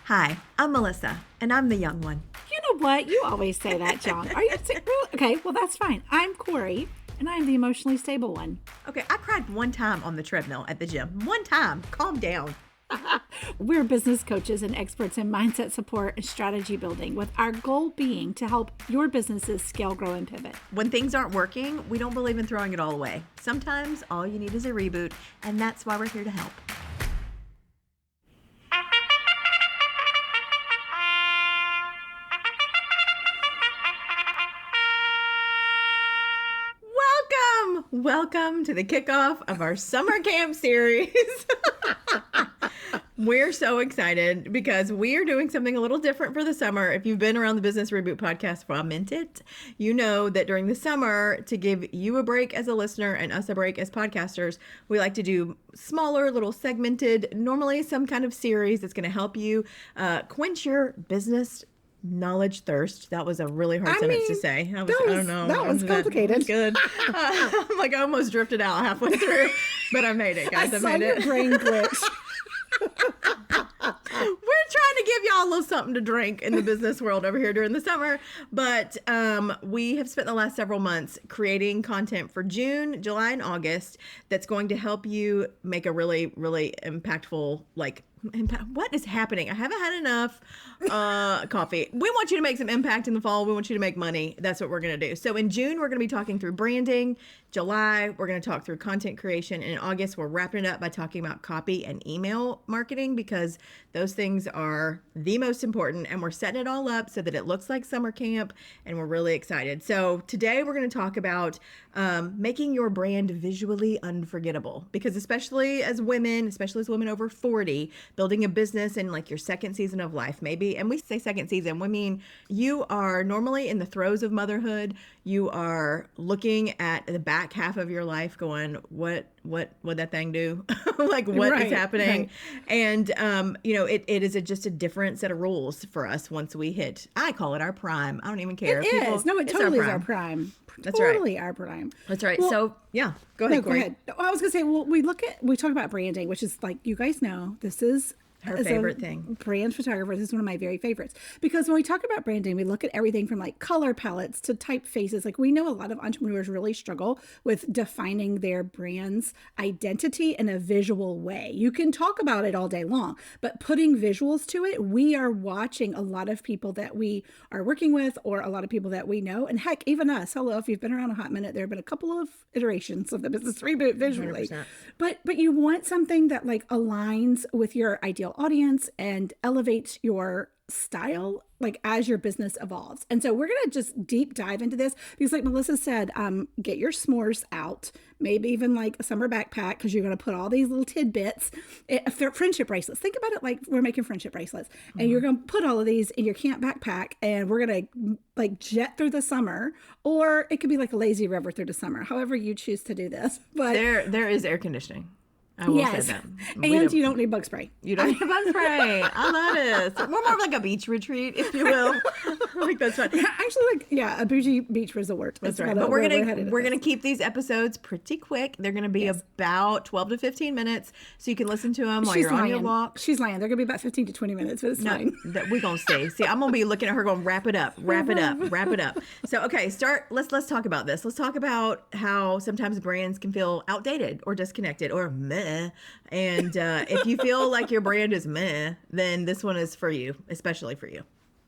Hi, I'm Melissa, and I'm the young one. You know what? You always say that, John. Are you really? Okay, well, that's fine. I'm Corry, and I'm the emotionally stable one. Okay, I cried one time on the treadmill at the gym. One time. Calm down. We're business coaches and experts in mindset support and strategy building, with our goal being to help your businesses scale, grow, and pivot. When things aren't working, we don't believe in throwing it all away. Sometimes all you need is a reboot, and that's why we're here to help. Welcome to the kickoff of our summer camp series. We're so excited because we are doing something a little different for the summer. If you've been around the Business Reboot podcast for a minute, you know that during the summer, to give you a break as a listener and us a break as podcasters, we like to do smaller, little segmented, normally some kind of series that's going to help you quench your business knowledge thirst. That was a really hard sentence to say. I don't know. That was complicated. Good. I'm like, I almost drifted out halfway through, but I made it, guys. I made it. Brain glitch. We're trying to give y'all a little something to drink in the business world over here during the summer. But we have spent the last several months creating content for June, July, and August that's going to help you make a really, really impactful, what is happening? I haven't had enough coffee. We want you to make some impact in the fall. We want you to make money. That's what we're going to do. So in June, we're going to be talking through branding. July, we're going to talk through content creation. And in August, we're wrapping it up by talking about copy and email marketing, because those things are the most important. And we're setting it all up so that it looks like summer camp. And we're really excited. So today we're going to talk about making your brand visually unforgettable, because especially as women over 40, building a business in like your second season of life, maybe. And we say second season, we mean you are normally in the throes of motherhood. You are looking at the back half of your life going, what that thing do? Like what is happening? Right. And, it is just a different set of rules for us once we hit, I call it our prime. I don't even care. It totally is our prime. That's totally right. Our prime. That's right. Well, so yeah, go ahead. Go ahead. I was going to say, well, we talk about branding, which is like, you guys know, this is her favorite thing. Brand photographer. This is one of my very favorites, because when we talk about branding, we look at everything from like color palettes to typefaces. Like, we know a lot of entrepreneurs really struggle with defining their brand's identity in a visual way. You can talk about it all day long, but putting visuals to it, we are watching a lot of people that we are working with, or a lot of people that we know. And heck, even us, hello, if you've been around a hot minute, there have been a couple of iterations of the Business Reboot visually. 100%. But you want something that like aligns with your ideal audience and elevates your style like as your business evolves. And so we're going to just deep dive into this, because like Melissa said, get your s'mores out, maybe even like a summer backpack, because you're going to put all these little tidbits, friendship bracelets. Think about it like we're making friendship bracelets, and you're going to put all of these in your camp backpack, and we're going to like jet through the summer, or it could be like a lazy river through the summer, however you choose to do this. But there is air conditioning. I will say that. And you don't need bug spray. You don't need bug spray. I love this. We're more of like a beach retreat, if you will. Like, that's fun. Actually, a bougie beach resort. That's right. But we're gonna keep these episodes pretty quick. They're gonna be about 12 to 15 minutes, so you can listen to them while you're on your walk. She's lying. They're gonna be about 15 to 20 minutes, but it's fine. We're gonna see. See, I'm gonna be looking at her going, wrap it up. So okay, let's talk about this. Let's talk about how sometimes brands can feel outdated or disconnected or meh. And if you feel like your brand is meh, then this one is for you, especially for you.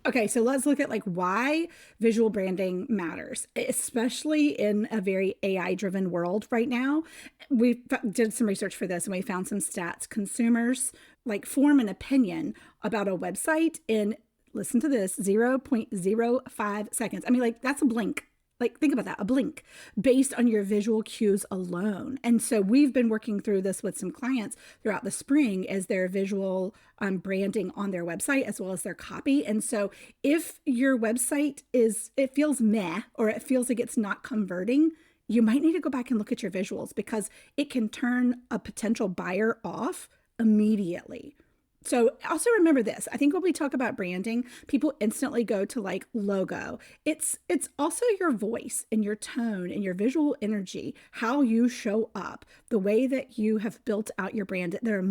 Okay, so let's look at like why visual branding matters, especially in a very AI-driven world right now. We did some research for this, and we found some stats. Consumers like form an opinion about a website in, listen to this, 0.05 seconds. I mean, like, that's a blink. Like, think about that, a blink, based on your visual cues alone. And so we've been working through this with some clients throughout the spring as their visual branding on their website, as well as their copy. And so if your website it feels meh, or it feels like it's not converting, you might need to go back and look at your visuals, because it can turn a potential buyer off immediately. So also remember this. I think when we talk about branding, people instantly go to like logo. It's also your voice and your tone and your visual energy, how you show up, the way that you have built out your brand. There are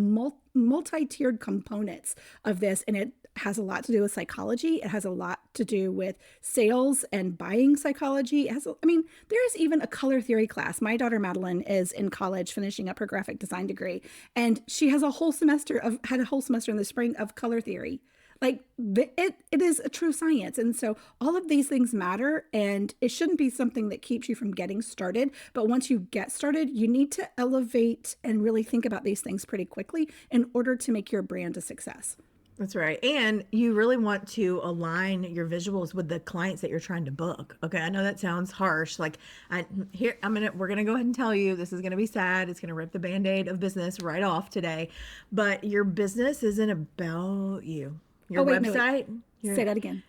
multi-tiered components of this, and it has a lot to do with psychology. It has a lot to do with sales and buying psychology. It has, I mean, there is even a color theory class. My daughter Madeline is in college finishing up her graphic design degree, and she has had a whole semester in the spring of color theory. Like it is a true science. And so all of these things matter, and it shouldn't be something that keeps you from getting started. But once you get started, you need to elevate and really think about these things pretty quickly in order to make your brand a success. That's right. And you really want to align your visuals with the clients that you're trying to book. Okay. I know that sounds harsh. Like we're going to go ahead and tell you, this is going to be sad. It's going to rip the Band-Aid of business right off today, but your business isn't about you. Your website. Say that again.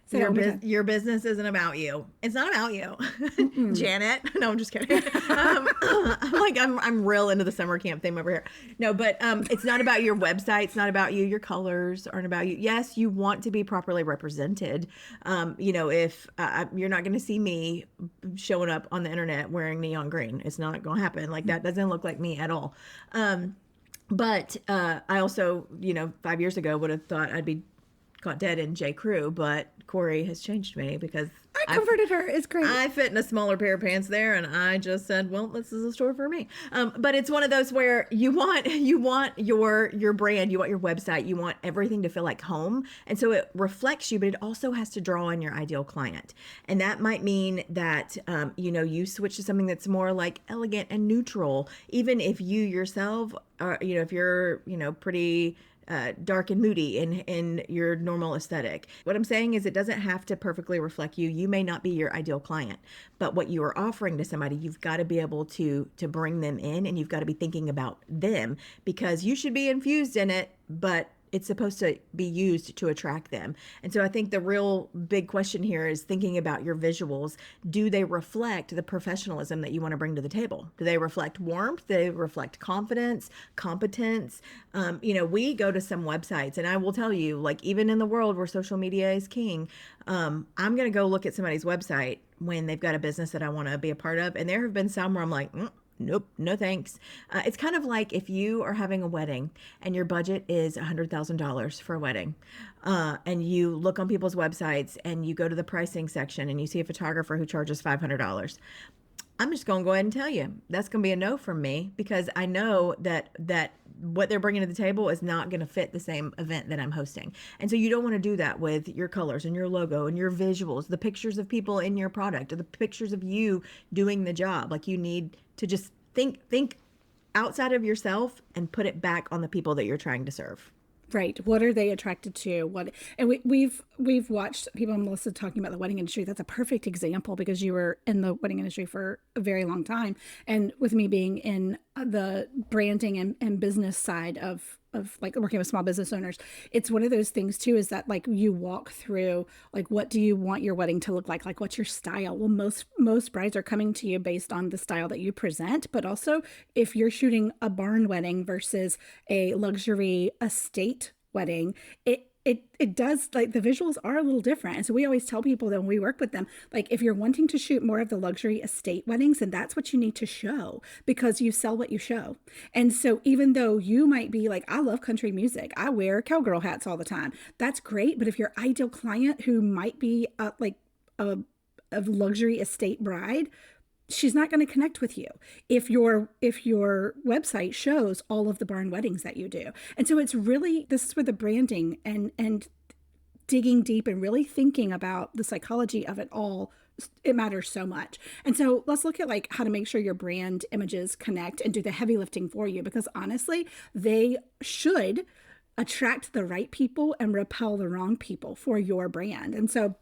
Your business isn't about you. It's not about you, Janet. No, I'm just kidding. I'm real into the summer camp theme over here. No, but it's not about your website. It's not about you. Your colors aren't about you. Yes, you want to be properly represented. If you're not going to see me showing up on the internet wearing neon green, it's not going to happen. Like that doesn't look like me at all. But I also, 5 years ago would have thought I'd be caught dead in J. Crew, but Corry has changed me because I converted her. It's great. I fit in a smaller pair of pants there, and I just said, well, this is a store for me. But it's one of those where you want your brand, you want your website, you want everything to feel like home. And so it reflects you, but it also has to draw in your ideal client. And that might mean that, you switch to something that's more like elegant and neutral, even if you yourself are, if you're, pretty dark and moody in your normal aesthetic. What I'm saying is it doesn't have to perfectly reflect you. You may not be your ideal client, but what you are offering to somebody, you've got to be able to bring them in, and you've got to be thinking about them, because you should be infused in it, but it's supposed to be used to attract them. And so I think the real big question here is thinking about your visuals. Do they reflect the professionalism that you want to bring to the table? Do they reflect warmth? Do they reflect confidence, competence? We go to some websites, and I will tell you, like, even in the world where social media is king, I'm going to go look at somebody's website when they've got a business that I want to be a part of. And there have been some where I'm like, nope, no thanks. It's kind of like if you are having a wedding and your budget is $100,000 for a wedding, and you look on people's websites and you go to the pricing section and you see a photographer who charges $500. I'm just going to go ahead and tell you that's going to be a no from me, because I know that what they're bringing to the table is not going to fit the same event that I'm hosting. And so you don't want to do that with your colors and your logo and your visuals, the pictures of people in your product, or the pictures of you doing the job. Like, you need to just think outside of yourself and put it back on the people that you're trying to serve. Right. What are they attracted to? And we've watched people, Melissa, talking about the wedding industry. That's a perfect example, because you were in the wedding industry for a very long time. And with me being in the branding and business side of like working with small business owners, it's one of those things too, is that like you walk through, like, what do you want your wedding to look like? Like, what's your style? Well, most brides are coming to you based on the style that you present, but also if you're shooting a barn wedding versus a luxury estate wedding, it does, like, the visuals are a little different. And so we always tell people that when we work with them, like, if you're wanting to shoot more of the luxury estate weddings, then that's what you need to show, because you sell what you show. And so even though you might be like, I love country music, I wear cowgirl hats all the time, that's great. But if your ideal client, who might be a luxury estate bride, she's not going to connect with you if your website shows all of the barn weddings that you do. And so it's really, this is where the branding and digging deep and really thinking about the psychology of it all, it matters so much. And so let's look at, like, how to make sure your brand images connect and do the heavy lifting for you, because honestly, they should attract the right people and repel the wrong people for your brand. And so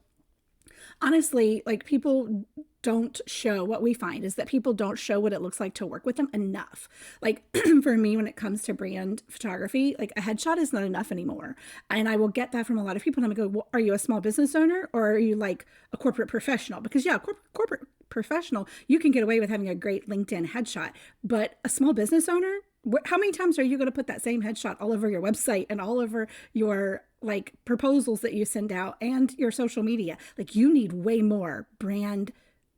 honestly, like, people don't show, what we find is that people don't show what it looks like to work with them enough. Like, for me, when it comes to brand photography, like, a headshot is not enough anymore. And I will get that from a lot of people. And I'm going to go, well, are you a small business owner, or are you like a corporate professional? Because yeah, corporate professional, you can get away with having a great LinkedIn headshot, but a small business owner, how many times are you going to put that same headshot all over your website and all over your, like, proposals that you send out and your social media? Like, you need way more brand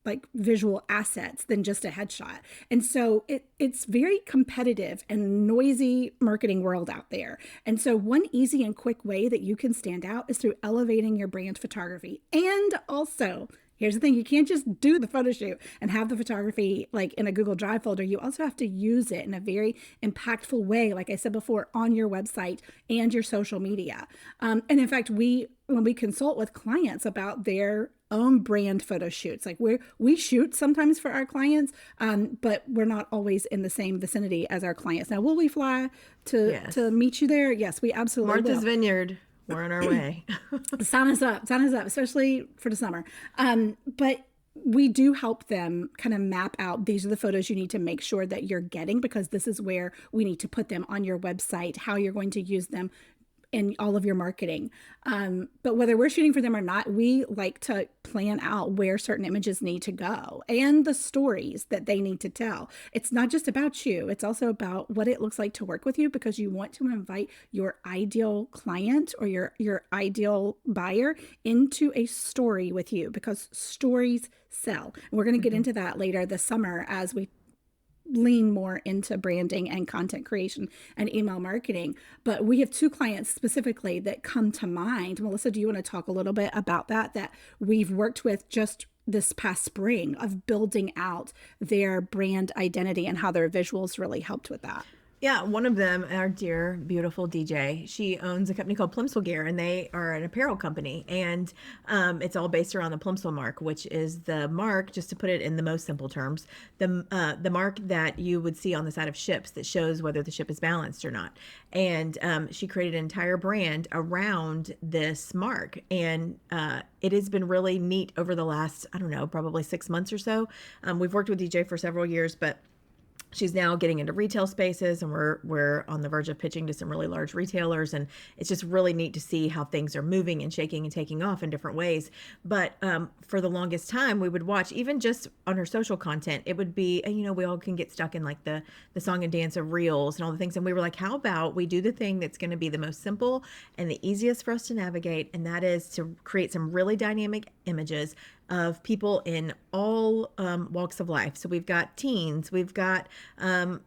like visual assets than just a headshot. And so it's very competitive and noisy marketing world out there. And so one easy and quick way that you can stand out is through elevating your brand photography. And also, here's the thing, you can't just do the photo shoot and have the photography like in a Google Drive folder. You also have to use it in a very impactful way, like I said before, on your website and your social media. And in fact, when we consult with clients about their own brand photo shoots, like we shoot sometimes for our clients, but we're not always in the same vicinity as our clients. Now, will we fly to meet you there? Yes, we absolutely Martha's will. Vineyard. We're on our way. Sign us up, especially for the summer. But we do help them kind of map out, these are the photos you need to make sure that you're getting, because this is where we need to put them on your website, how you're going to use them in all of your marketing. But whether we're shooting for them or not, we like to plan out where certain images need to go and the stories that they need to tell. It's not just about you. It's also about what it looks like to work with you, because you want to invite your ideal client or your ideal buyer into a story with you, because stories sell. And we're going to get into that later this summer as we lean more into branding and content creation and email marketing. But we have two clients specifically that come to mind. Melissa, do you want to talk a little bit about that we've worked with just this past spring, of building out their brand identity and how their visuals really helped with that? Yeah, one of them, our dear, beautiful DJ, she owns a company called Plimsoll Gear, and they are an apparel company. And it's all based around the Plimsoll mark, which is the mark, just to put it in the most simple terms, the mark that you would see on the side of ships that shows whether the ship is balanced or not. And she created an entire brand around this mark. And it has been really neat over the last, I don't know, probably 6 months or so. We've worked with DJ for several years, but she's now getting into retail spaces, and we're on the verge of pitching to some really large retailers, and it's just really neat to see how things are moving and shaking and taking off in different ways. But for the longest time, we would watch, even just on her social content, it would be, we all can get stuck in like the song and dance of reels and all the things, and we were like, how about we do the thing that's going to be the most simple and the easiest for us to navigate, and that is to create some really dynamic images of people in all walks of life. So we've got teens, we've got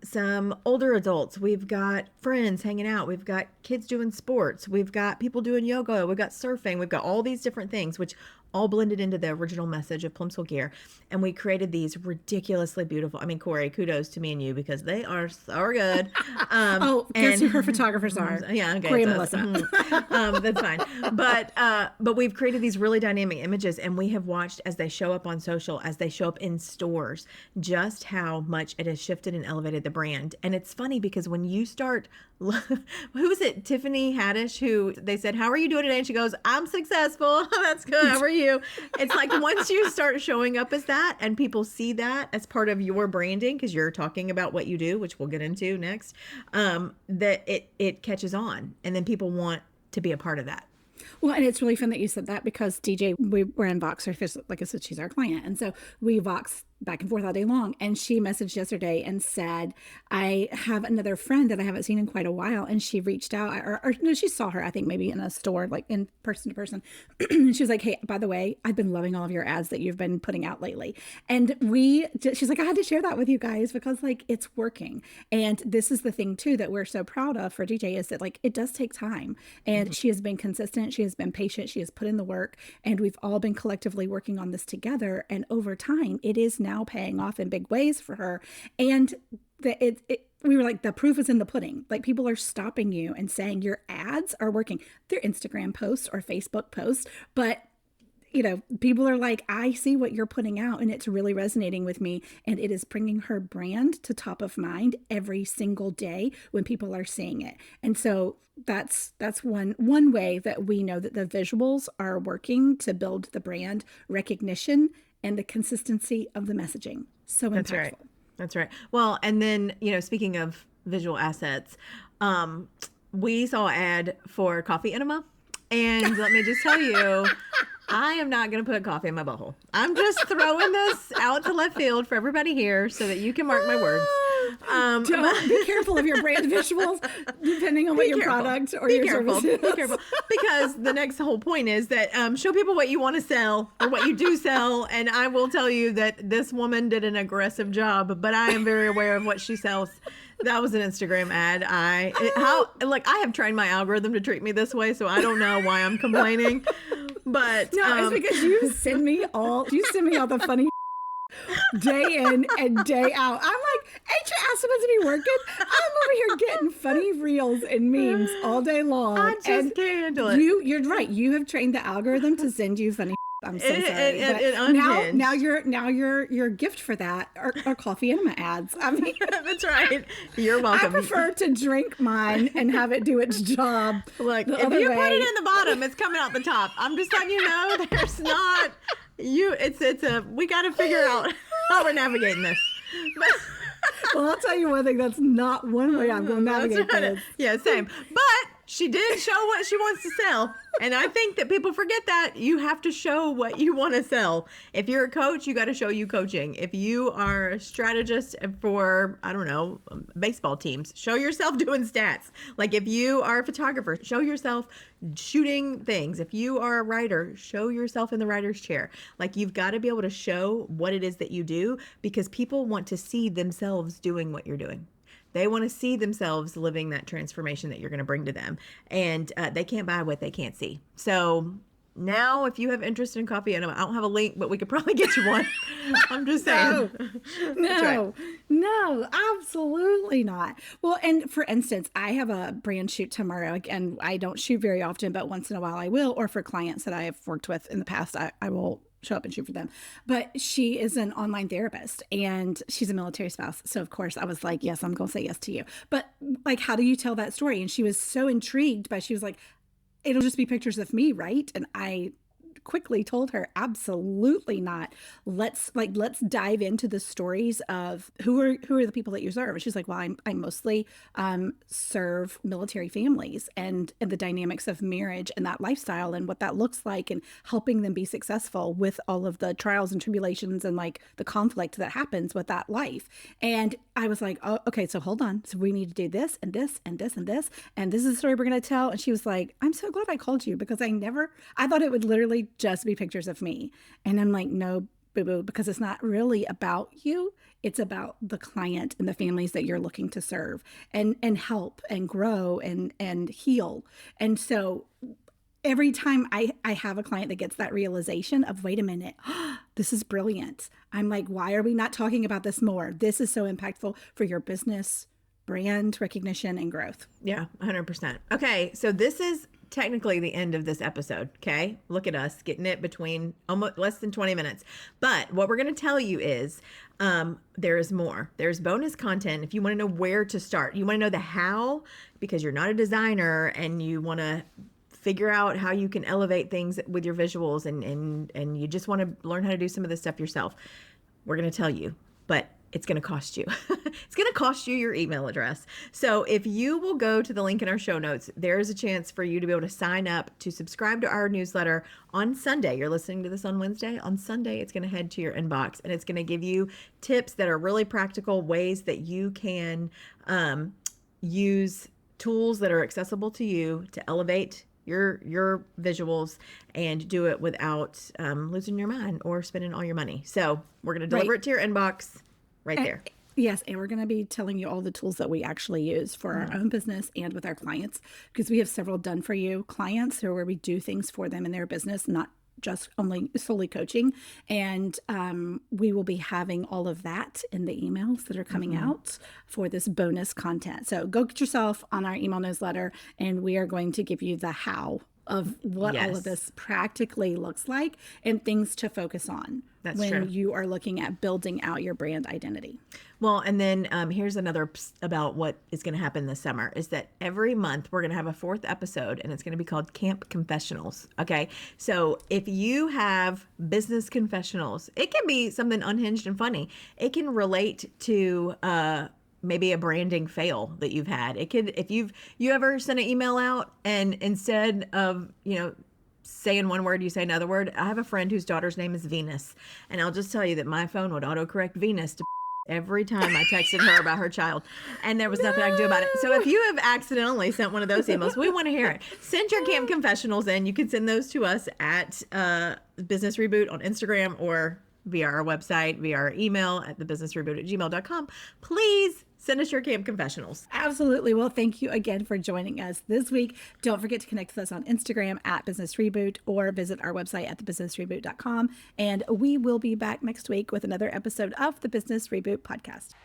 some older adults, we've got friends hanging out, we've got kids doing sports, we've got people doing yoga, we've got surfing, we've got all these different things, which all blended into the original message of Plimsoll Gear. And we created these ridiculously beautiful, I mean, Corey, kudos to me and you, because they are so good. Guess who her photographers are? Yeah, okay. Corry and Melissa. That's fine. But we've created these really dynamic images, and we have watched as they show up on social, as they show up in stores, just how much it has shifted and elevated the brand. And it's funny because when you start, who was it? Tiffany Haddish, who they said, how are you doing today? And she goes, I'm successful. That's good. How are you? It's like once you start showing up as that and people see that as part of your branding, because you're talking about what you do, which we'll get into next, that it catches on, and then people want to be a part of that. Well, and it's really fun that you said that, because DJ, we're in Vox, like I said, she's our client. And so we Vox back and forth all day long. And she messaged yesterday and said, I have another friend that I haven't seen in quite a while. And she reached out, or no, she saw her, I think maybe in a store, like in person to person. And she was like, hey, by the way, I've been loving all of your ads that you've been putting out lately. And she's like, I had to share that with you guys, because like it's working. And this is the thing too, that we're so proud of for DJ, is that like, it does take time. And she has been consistent. She has been patient. She has put in the work, and we've all been collectively working on this together. And over time, it is now paying off in big ways for her. And we were like, the proof is in the pudding. Like, people are stopping you and saying your ads are working. They're Instagram posts or Facebook posts, but people are like, I see what you're putting out, and it's really resonating with me. And it is bringing her brand to top of mind every single day when people are seeing it. And so that's one way that we know that the visuals are working to build the brand recognition and the consistency of the messaging. So impactful. That's right. Well, and then, speaking of visual assets, we saw an ad for coffee enema. And let me just tell you, I am not going to put coffee in my butthole. I'm just throwing this out to left field for everybody here so that you can mark my words. Don't be careful of your brand visuals, depending on what your product or your service is. Be careful, because the next whole point is that show people what you want to sell or what you do sell. And I will tell you that this woman did an aggressive job, but I am very aware of what she sells. That was an Instagram ad. I have trained my algorithm to treat me this way, so I don't know why I'm complaining. But no, it's because you send me all the funny day in and day out. I'm like, ain't your ass supposed to be working? I'm over here getting funny reels and memes all day long. I just can't handle it. You're right. You have trained the algorithm to send you funny. I'm so sorry. Now your gift for that are coffee enema ads. I mean, that's right. You're welcome. I prefer to drink mine and have it do its job. Look, if you put it in the bottom, it's coming out the top. I'm just letting you know, there's not. We got to figure out how we're navigating this. But, well, I'll tell you one thing. That's not one way I'm going to navigate this. Yeah, same. But she did show what she wants to sell. And I think that people forget that you have to show what you want to sell. If you're a coach, you got to show you coaching. If you are a strategist for, I don't know, baseball teams, show yourself doing stats. Like if you are a photographer, show yourself shooting things. If you are a writer, show yourself in the writer's chair. Like you've got to be able to show what it is that you do, because people want to see themselves doing what you're doing. They want to see themselves living that transformation that you're going to bring to them. And they can't buy what they can't see. So now if you have interest in coffee, and I don't have a link, but we could probably get you one. I'm just saying. No, absolutely not. Well, and for instance, I have a brand shoot tomorrow. Again, I don't shoot very often, but once in a while I will. Or for clients that I have worked with in the past, I will show up and shoot for them. But she is an online therapist and she's a military spouse. So of course I was like, yes, I'm going to say yes to you. But like, how do you tell that story? And she was so intrigued she was like, it'll just be pictures of me, right? And I quickly told her, absolutely not. Let's dive into the stories of who are the people that you serve. And she's like, well, I mostly serve military families and the dynamics of marriage and that lifestyle and what that looks like and helping them be successful with all of the trials and tribulations and like the conflict that happens with that life. And I was like, oh, okay, so hold on. So we need to do this and this and this and this. And this is the story we're going to tell. And she was like, I'm so glad I called you, because I thought it would literally just be pictures of me. And I'm like, no, boo-boo, because it's not really about you. It's about the client and the families that you're looking to serve and help and grow and heal. And so every time I have a client that gets that realization of, wait a minute, this is brilliant. I'm like, why are we not talking about this more? This is so impactful for your business, brand recognition, and growth. Yeah, 100%. Okay, so this is technically the end of this episode. Okay, look at us getting it between almost less than 20 minutes. But what we're going to tell you is there is more. There's bonus content. If you want to know where to start, you want to know the how, because you're not a designer and you want to figure out how you can elevate things with your visuals and you just want to learn how to do some of this stuff yourself. We're going to tell you, but it's going to cost you. It's going to cost you your email address. So if you will go to the link in our show notes, there's a chance for you to be able to sign up to subscribe to our newsletter on Sunday. You're listening to this on Wednesday. On Sunday, it's going to head to your inbox and it's going to give you tips that are really practical, ways that you can use tools that are accessible to you to elevate your visuals and do it without losing your mind or spending all your money. So we're going to deliver it to your inbox right there. Yes, and we're going to be telling you all the tools that we actually use for our own business and with our clients, because we have several done for you clients where we do things for them in their business, not just only solely coaching. And we will be having all of that in the emails that are coming out for this bonus content. So go get yourself on our email newsletter and we are going to give you the how of what all of this practically looks like and things to focus on when you are looking at building out your brand identity. Well, and then here's another about what is going to happen this summer is that every month we're going to have a 4th episode and it's going to be called Camp Confessionals. Okay. So if you have business confessionals, it can be something unhinged and funny. It can relate to, maybe a branding fail that you've had. It could, if you ever sent an email out and instead of, saying one word, you say another word. I have a friend whose daughter's name is Venus. And I'll just tell you that my phone would autocorrect Venus to Every time I texted her about her child, and there was nothing I could do about it. So if you have accidentally sent one of those emails, we want to hear it. Send your camp confessionals in. You can send those to us at Business Reboot on Instagram or via our website, via our email at thebusinessreboot@gmail.com. Please send us your camp confessionals. Absolutely. Well, thank you again for joining us this week. Don't forget to connect with us on Instagram at Business Reboot or visit our website at thebusinessreboot.com. And we will be back next week with another episode of the Business Reboot podcast.